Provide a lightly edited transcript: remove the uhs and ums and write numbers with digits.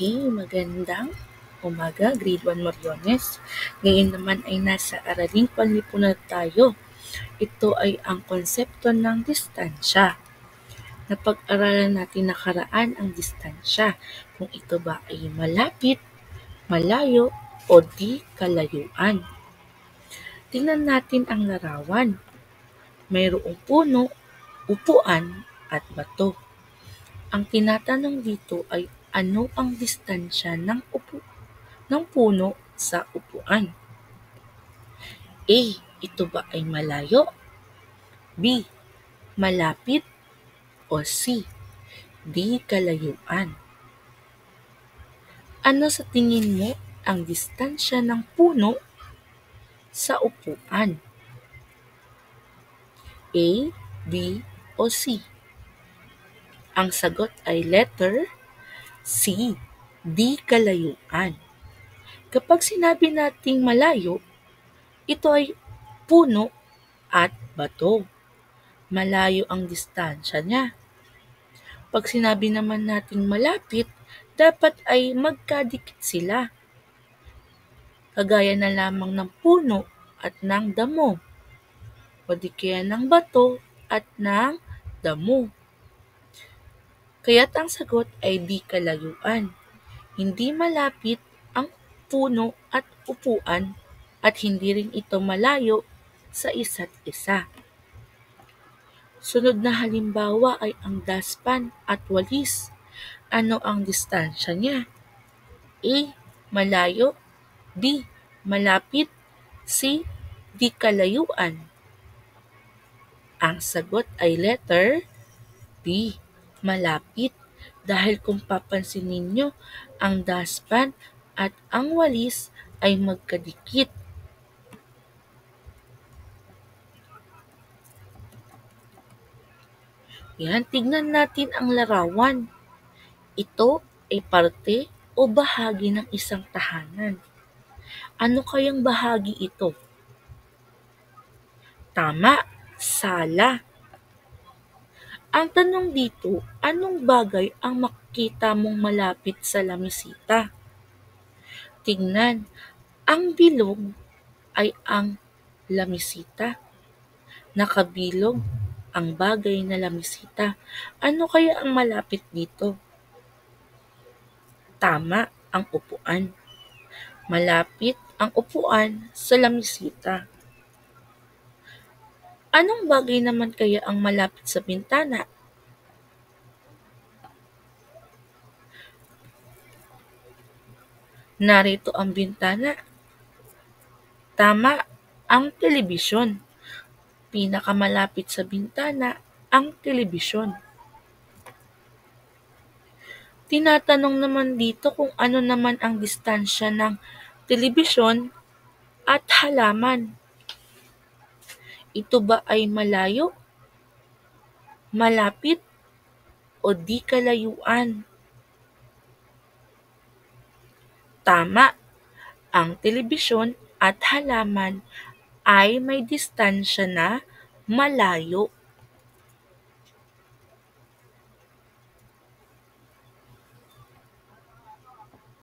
Okay, magandang umaga, Grade 1 Moriones. Ngayon naman ay nasa Araling Panlipunan tayo. Ito ay ang konsepto ng distansya. Napag-aralan natin nakaraan ang distansya, kung ito ba ay malapit, malayo, o di kalayuan. Tingnan natin ang larawan. Mayroong puno, upuan, at bato. Ang tinatanong dito ay ano ang distansya ng puno sa upuan? A. Ito ba ay malayo? B. Malapit? O C. Di kalayuan? Ano sa tingin mo ang distansya ng puno sa upuan? A, B, o C? Ang sagot ay letter C. Di kalayuan. Kapag sinabi nating malayo, ito ay puno at bato. Malayo ang distansya niya. Pag sinabi naman nating malapit, dapat ay magkadikit sila. Kagaya na lamang ng puno at ng damo, o di kaya ng bato at ng damo. Kaya't ang sagot ay di kalayuan. Hindi malapit ang puno at upuan at hindi rin ito malayo sa isa't isa. Sunod na halimbawa ay ang daspan at walis. Ano ang distansya niya? A. Malayo. B. Malapit. C. Di kalayuan. Ang sagot ay letter B. Malapit. Dahil kung papansin ninyo, ang daspan at ang walis ay magkadikit. Yan, tignan natin ang larawan. Ito ay parte o bahagi ng isang tahanan. Ano kayang bahagi ito? Tama, sala. Ang tanong dito, anong bagay ang makikita mong malapit sa lamisita? Tingnan, ang bilog ay ang lamisita. Nakabilog ang bagay na lamisita. Ano kaya ang malapit dito? Tama, ang upuan. Malapit ang upuan sa lamisita. Anong bagay naman kaya ang malapit sa bintana? Narito ang bintana. Tama, ang telebisyon. Pinakamalapit sa bintana ang telebisyon. Tinatanong naman dito kung ano naman ang distansya ng telebisyon at halaman. Ito ba ay malayo, malapit, o di kalayuan? Tama, ang telebisyon at halaman ay may distansya na malayo.